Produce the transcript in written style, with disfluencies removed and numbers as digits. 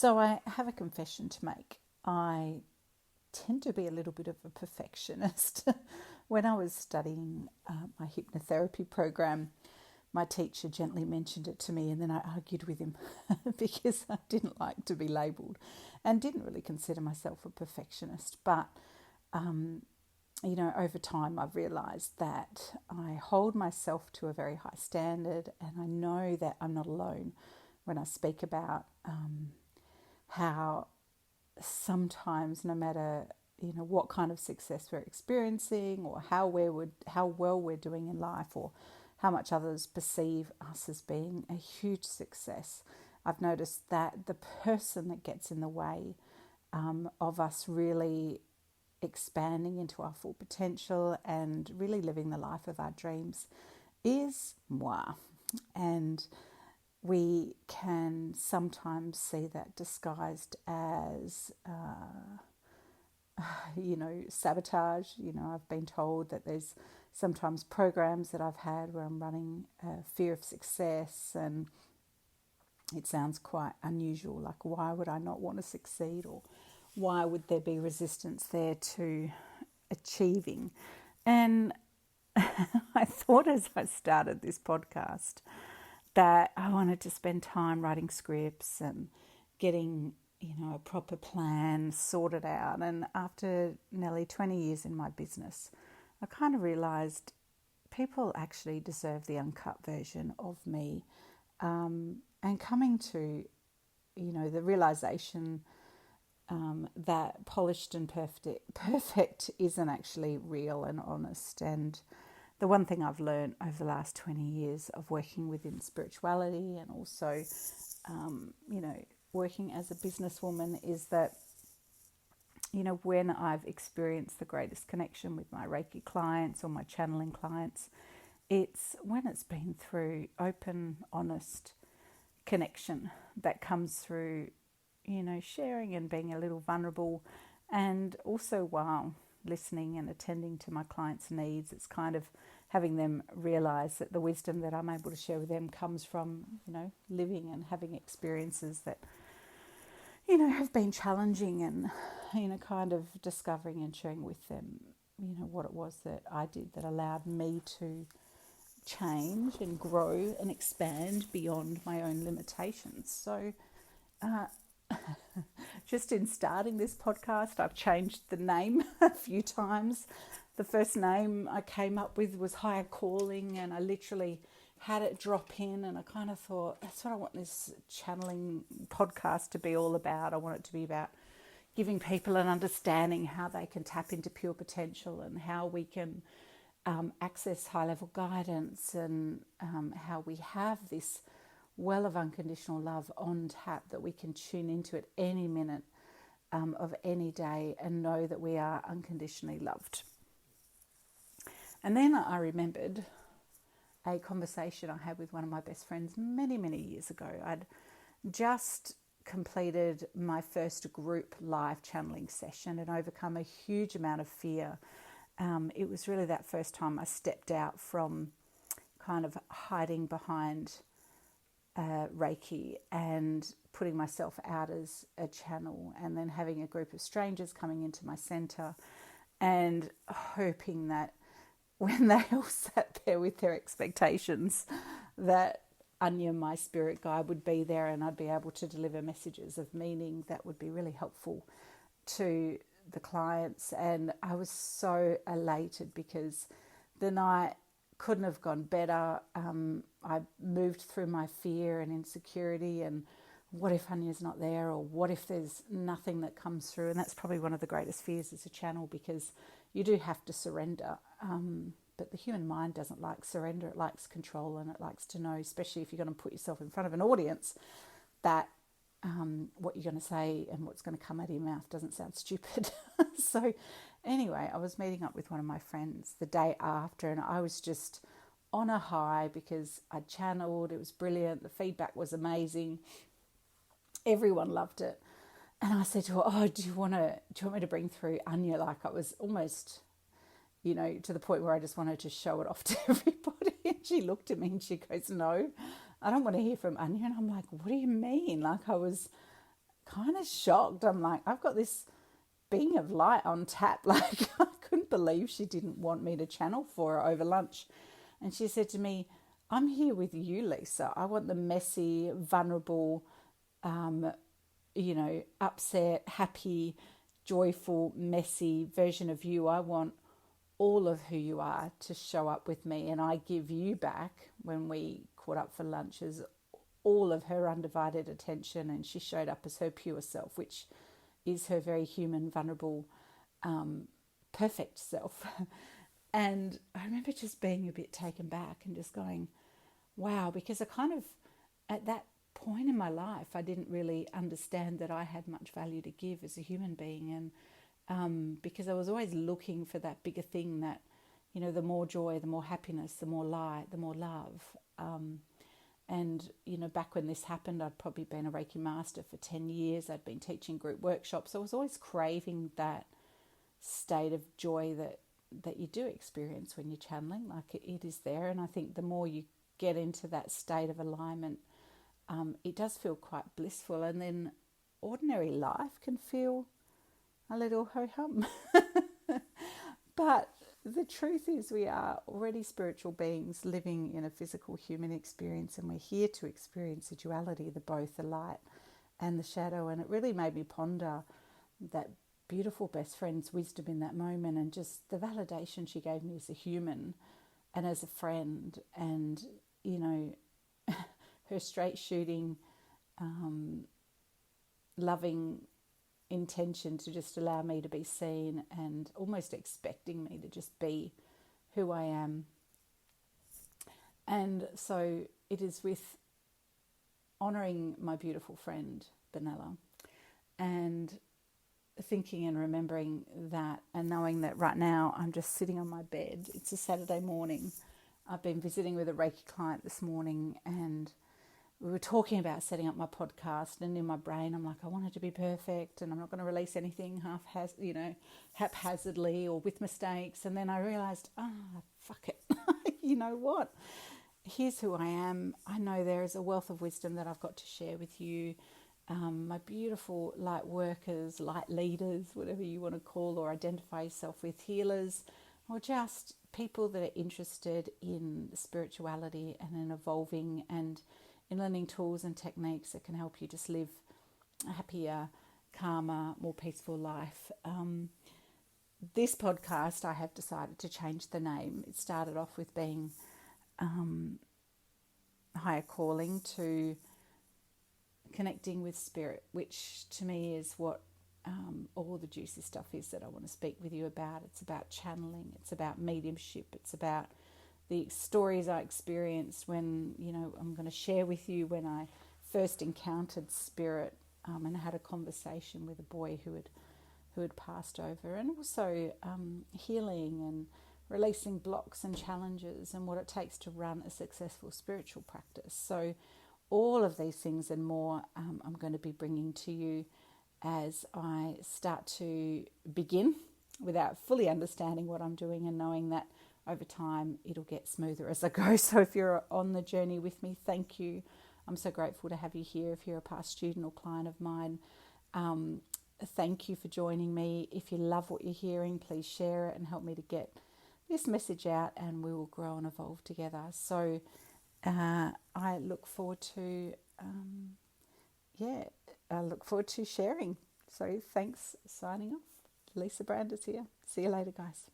So I have a confession to make. I tend to be a little bit of a perfectionist. When I was studying my hypnotherapy program, my teacher gently mentioned it to me, and then I argued with him because I didn't like to be labelled and didn't really consider myself a perfectionist. But, over time I've realised that I hold myself to a very high standard, and I know that I'm not alone when I speak about how sometimes, no matter what kind of success we're experiencing, or how well we're doing in life, or how much others perceive us as being a huge success, I've noticed that the person that gets in the way of us really expanding into our full potential and really living the life of our dreams is moi. And we can sometimes see that disguised as, sabotage. I've been told that there's sometimes programs that I've had where I'm running fear of success, and it sounds quite unusual. Like, why would I not want to succeed, or why would there be resistance there to achieving? And I thought as I started this podcast that I wanted to spend time writing scripts and getting, a proper plan sorted out. And after nearly 20 years in my business, I kind of realised people actually deserve the uncut version of me. And coming to, the realisation that polished and perfect isn't actually real and honest. And the one thing I've learned over the last 20 years of working within spirituality, and also, working as a businesswoman, is that, when I've experienced the greatest connection with my Reiki clients or my channeling clients, it's when it's been through open, honest connection that comes through, sharing and being a little vulnerable, and also while listening and attending to my clients' needs. It's kind of having them realise that the wisdom that I'm able to share with them comes from, living and having experiences that, have been challenging, and, kind of discovering and sharing with them, what it was that I did that allowed me to change and grow and expand beyond my own limitations. So just in starting this podcast, I've changed the name a few times. The first name I came up with was Higher Calling, and I literally had it drop in, and I kind of thought, that's what I want this channeling podcast to be all about. I want it to be about giving people an understanding how they can tap into pure potential, and how we can access high-level guidance, and how we have this well of unconditional love on tap that we can tune into at any minute of any day, and know that we are unconditionally loved. And then I remembered a conversation I had with one of my best friends many, many years ago. I'd just completed my first group live channeling session and overcome a huge amount of fear. It was really that first time I stepped out from kind of hiding behind Reiki and putting myself out as a channel, and then having a group of strangers coming into my centre and hoping that when they all sat there with their expectations, that Anya, my spirit guide, would be there, and I'd be able to deliver messages of meaning that would be really helpful to the clients. And I was so elated because the night couldn't have gone better. I moved through my fear and insecurity, and what if Anya's not there, or what if there's nothing that comes through? And that's probably one of the greatest fears as a channel, because you do have to surrender. But the human mind doesn't like surrender. It likes control, and it likes to know, especially if you're going to put yourself in front of an audience, that what you're going to say and what's going to come out of your mouth doesn't sound stupid. So anyway, I was meeting up with one of my friends the day after, and I was just on a high because I'd channeled. It was brilliant. The feedback was amazing. Everyone loved it. And I said to her, "Oh, do you want me to bring through Anya?" Like, I was almost, to the point where I just wanted to show it off to everybody. And she looked at me and she goes, "No, I don't want to hear from Anya." And I'm like, "What do you mean?" Like, I was kind of shocked. I'm like, I've got this being of light on tap. Like, I couldn't believe she didn't want me to channel for her over lunch. And she said to me, I'm here with you, Lisa. I want the messy, vulnerable, upset, happy, joyful, messy version of you. I want all of who you are to show up with me. And I give you back, when we caught up for lunch, as all of her undivided attention. And she showed up as her pure self, which is her very human, vulnerable, perfect self. And I remember just being a bit taken back and just going, wow, because I kind of, at that point in my life, I didn't really understand that I had much value to give as a human being. And because I was always looking for that bigger thing that, the more joy, the more happiness, the more light, the more love. And, back when this happened, I'd probably been a Reiki master for 10 years. I'd been teaching group workshops. I was always craving that state of joy that you do experience when you're channeling. Like, it is there. And I think the more you get into that state of alignment, it does feel quite blissful. And then ordinary life can feel a little ho-hum. But the truth is, we are already spiritual beings living in a physical human experience, and we're here to experience the duality, the both, the light and the shadow. And it really made me ponder that beautiful best friend's wisdom in that moment, and just the validation she gave me as a human and as a friend. And, her straight shooting, loving intention to just allow me to be seen, and almost expecting me to just be who I am. And so it is with honouring my beautiful friend Benella, and thinking and remembering that, and knowing that right now I'm just sitting on my bed. It's a Saturday morning. I've been visiting with a Reiki client this morning, and we were talking about setting up my podcast, and in my brain I'm like, I want it to be perfect, and I'm not going to release anything haphazardly or with mistakes. And then I realised, fuck it. You know what? Here's who I am. I know there is a wealth of wisdom that I've got to share with you. My beautiful light workers, light leaders, whatever you want to call or identify yourself with, healers, or just people that are interested in spirituality and in evolving and in learning tools and techniques that can help you just live a happier, calmer, more peaceful life. This podcast, I have decided to change the name. It started off with being higher calling, to connecting with spirit, which to me is what all the juicy stuff is that I want to speak with you about. It's about channeling. It's about mediumship. It's about the stories I experienced when, I'm going to share with you when I first encountered spirit, and had a conversation with a boy who had passed over, and also healing and releasing blocks and challenges, and what it takes to run a successful spiritual practice. So all of these things and more, I'm going to be bringing to you as I start to begin, without fully understanding what I'm doing, and knowing that over time it'll get smoother as I go. So if you're on the journey with me, thank you. I'm so grateful to have you here. If you're a past student or client of mine, thank you for joining me. If you love what you're hearing, please share it and help me to get this message out, and we will grow and evolve together. So I look forward to sharing. So thanks. Signing off. Lisa Brandis here. See you later, guys.